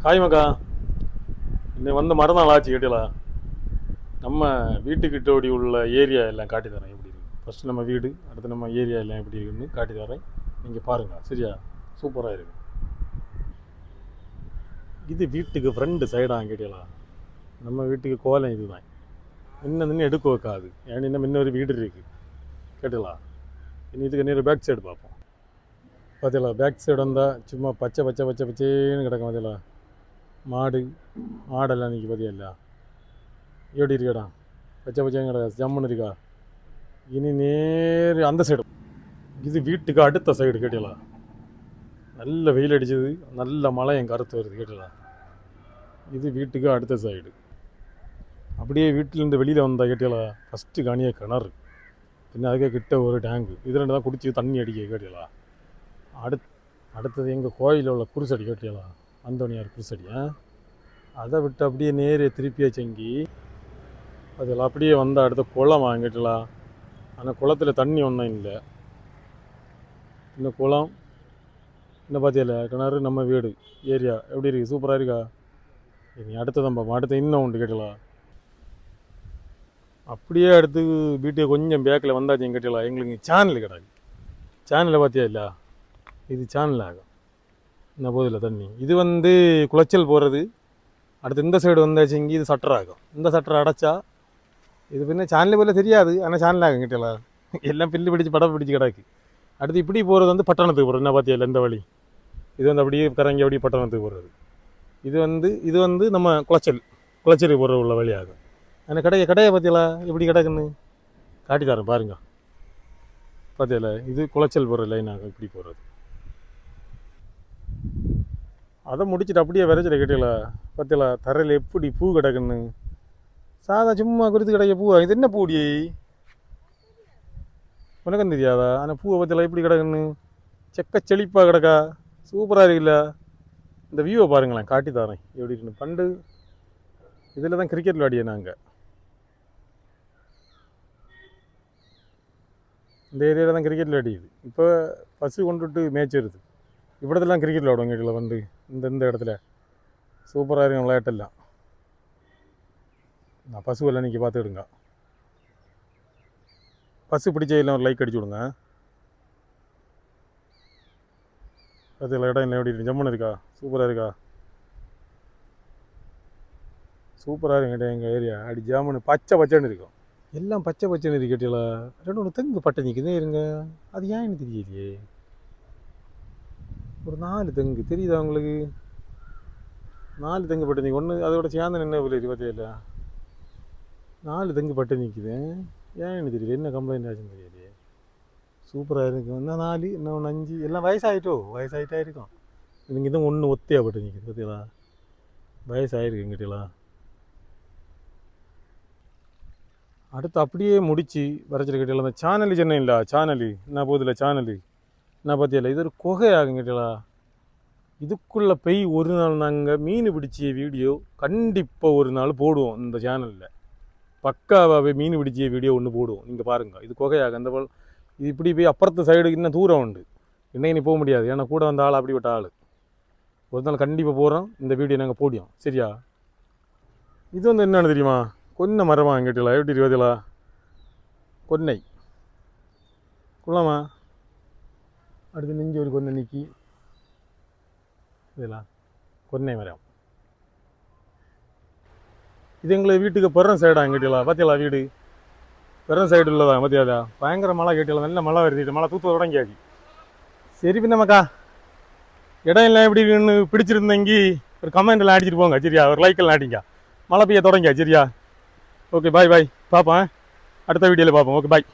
Hi மக்கா. இன்னைக்கு வந்து மறுநாள் ஆச்சு கேட்டீங்களா? நம்ம வீட்டுக்கிட்ட ஓடி உள்ள ஏரியா எல்லாம் காட்டி தரேன் எப்படி இருக்கு. ஃபஸ்ட்டு நம்ம வீடு, அடுத்து நம்ம ஏரியா எல்லாம் எப்படி இருக்குன்னு காட்டி தரேன். நீங்கள் பாருங்கள் சரியா? சூப்பராக இருக்கு. இது வீட்டுக்கு ஃப்ரெண்டு சைடாக கேட்டீங்களா? நம்ம வீட்டுக்கு கோலம் இதுதான். இன்னும் எடுக்க வைக்காது. ஏன்னா இன்னும் இன்னொரு வீடு இருக்குது கேட்டீங்களா? இனி இதுக்கு நேரம் பேக் சைடு பார்ப்போம். பார்த்தீங்களா? பேக் சைடு வந்தால் சும்மா பச்சை பச்சை பச்சை பச்சேன்னு கிடக்கும். பார்த்தீங்களா? மாடெல்லாம் நிற்கி பார்த்தியா? எப்படி இருக்காடா? பச்சை பச்சையும் கிடக்கா, ஜம்முன்னு இருக்கா. இனி நேர் அந்த சைடு. இது வீட்டுக்கு அடுத்த சைடு கேட்டீங்களா? நல்ல வெயில் அடிச்சது, நல்ல மழை என் கருத்து வருது கேட்டீங்களா? இது வீட்டுக்கு அடுத்த சைடு. அப்படியே வீட்டிலேருந்து வெளியில் வந்தால் கேட்டீங்களா? ஃபஸ்ட்டு காணியே கிணறு, பின்ன அதுக்கே கிட்ட ஒரு டேங்கு. இது ரெண்டு தான் குடிச்சு தண்ணி அடிக்க கேட்டீங்களா? அடுத்தது எங்கள் கோயிலில் உள்ள குருசடி கேட்டீங்களா? அந்தோனியார் குருசடி. அதை விட்டு அப்படியே நேரே திருப்பியே செங்கி அதில் அப்படியே வந்தால் அடுத்த குளம் வாங்கிட்டலா. ஆனால் குளத்தில் தண்ணி ஒன்றும் இல்லை. இந்த குளம் இன்னும் பார்த்தியல கிணறு, நம்ம வீடு ஏரியா எப்படி இருக்குது? சூப்பராக இருக்கா? இனி அடுத்ததான் பார்ப்போம். அடுத்து இன்னும் உண்டு கேட்டலாம். அப்படியே அடுத்து வீட்டுக்கு கொஞ்சம் பேக்கில் வந்தாச்சு கேட்டலாம். எங்களுக்கு சேனல் கிடாது. சேனலில் பார்த்தியா இல்லை? இது சேனல் ஆகும் இந்த போதில் தண்ணி. இது வந்து குளச்சல் போகிறது. அடுத்து இந்த சைடு வந்தாச்சு இங்கே இது சட்டர் ஆகும். இந்த சட்டரை அடைச்சா இது பின்ன சேனல் போல தெரியாது, ஆனால் சேனல் ஆகும் கிட்டலாம். எல்லாம் பில்லு பிடிச்சி படம் பிடிச்சி கிடக்கு. அடுத்து இப்படி போகிறது வந்து பட்டணத்துக்கு போகிறது. என்ன பார்த்தியா இந்த வழி? இது வந்து அப்படியே கரங்கி அப்படியே பட்டணத்துக்கு போகிறது. இது வந்து நம்ம குளச்சலுக்கு போகிற உள்ள வழி ஆகும். ஆனால் கடையை பார்த்தியலா எப்படி கிடக்குன்னு காட்டி தரேன் பாருங்க. பார்த்தியல இது குளச்சல் போகிற லைன் ஆகும். இப்படி போகிறது. அதை முடிச்சுட்டு அப்படியே விரைச்சிட கேட்டீங்களா? பார்த்தியலா தரையில் எப்படி பூ கிடக்குன்னு. சாதா சும்மா குறித்து கிடைக்க பூவா? இது என்ன பூடி உனக்கும் தெரியாதா? ஆனால் பூவை பற்றிலாம் எப்படி கிடக்குன்னு செக்க செழிப்பாக கிடக்கா. சூப்பராக இருக்குல்ல? இந்த வியூவை பாருங்களேன், காட்டி தரேன் எப்படி இருக்குன்னு. பண்டு இதில் தான் கிரிக்கெட் விளையாடியே நாங்கள். இந்த ஏரியாவில் தான் கிரிக்கெட் விளையாடியுது. இப்போ பசு கொண்டுட்டு மேட்ச் வருது. இவ்வளோதெல்லாம் கிரிக்கெட் விளையாடுவாங்க வீட்டில் வந்து இந்த இடத்துல. சூப்பராக இருக்கும் விளையாட்டெல்லாம். நான் பசுவெல்லாம் இன்றைக்கி பார்த்துக்கிடுங்க. பசு பிடிச்ச எல்லாம் ஒரு லைக் அடிச்சு விடுங்க. அது இடம் இல்லை எப்படி இருக்கு? ஜம்முன்னு இருக்கா? சூப்பராக இருக்கா? சூப்பராக இருக்குங்கிட்ட எங்கள் ஏரியா. அப்படி ஜாமுன்னு பச்சை பச்சைன்னு இருக்கும். எல்லாம் பச்சை பச்சைன்னு இருக்கு கேட்டீங்களா? ரெண்டு ஒன்று தெங்கு பட்டை நிற்குதே இருங்க. அது ஏன் எனக்கு தெரியலையே. ஒரு 4 தெங்கு தெரியுதா உங்களுக்கு? 4 தெங்கு பட்டு நிற்கும். ஒன்று அதோட சேர்ந்து நின்று போல பார்த்தியா? 4 தெங்கு பட்டு நிற்குது. ஏன் எனக்கு தெரியல, என்ன கம்ப்ளைண்ட் ஆச்சுன்னு தெரியலையே. சூப்பராக இருக்கும். இன்னும் 4, இன்னும் 1, 5 எல்லாம் வயசாகிட்டா இருக்கும். எனக்கு இதுவும் ஒன்று ஒத்தையாக பட்டு நிற்குது பார்த்தீங்களா? வயசாகிருக்கு எங்கிட்டலாம். அடுத்து அப்படியே முடித்து வரைச்சிட்டு கேட்டீங்களா? அந்த சேனல் சென்னை இல்லை சேனல் என்ன போதில்லை சேனல் என்ன பார்த்தியல? இது ஒரு குகை ஆகும் கேட்டீங்களா? இதுக்குள்ளே போய் ஒரு நாள் நாங்கள் மீன் பிடிச்சிய வீடியோ கண்டிப்பாக ஒரு நாள் போடுவோம் இந்த சேனலில். பக்காவாகவே மீன் பிடிச்சிய வீடியோ ஒன்று போடுவோம். நீங்கள் பாருங்கள். இது குகையாக அந்த இது இப்படி போய் அப்புறத்து சைடு இன்னும் தூரம் உண்டு. இன்னைக்கு நீ போக முடியாது, ஏன்னா கூட வந்த ஆள் அப்படிப்பட்ட ஆள். ஒரு நாள் கண்டிப்பாக போகிறோம், இந்த வீடியோ நாங்கள் போடியோம் சரியா? இது வந்து என்னென்னு தெரியுமா? கொன்னை மரமா கேட்டீங்களா? எப்படி இருபதிலா கொன்னை குள்ளமா. அடுத்து நெஞ்சு ஒரு கொன்னை நிற்கி இதெல்லாம் கொன்னை மரம். இது எங்களை வீட்டுக்கு பிறந்த சைடா கேட்டீங்களா? பார்த்தியலா வீடு பிறந்த சைடு உள்ளதா? பார்த்தியாதா? பயங்கர மழை கேட்டீங்களா? நல்ல மழை வருது. மழை தூத்து தொடங்கியாச்சு. சரி பின்னமாக்கா, இடம் எல்லாம் எப்படி இருக்குன்னு பிடிச்சிருந்தேங்கி ஒரு கமெண்ட்லாம் அடிச்சிட்டு போங்க சரியா? ஒரு லைக்கெல்லாம் அடிங்க. மழை பெய்ய தொடங்கியா சரியா? ஓகே பாய் பாய். பார்ப்போம் அடுத்த வீடியோவில் பார்ப்போம். Okay bye.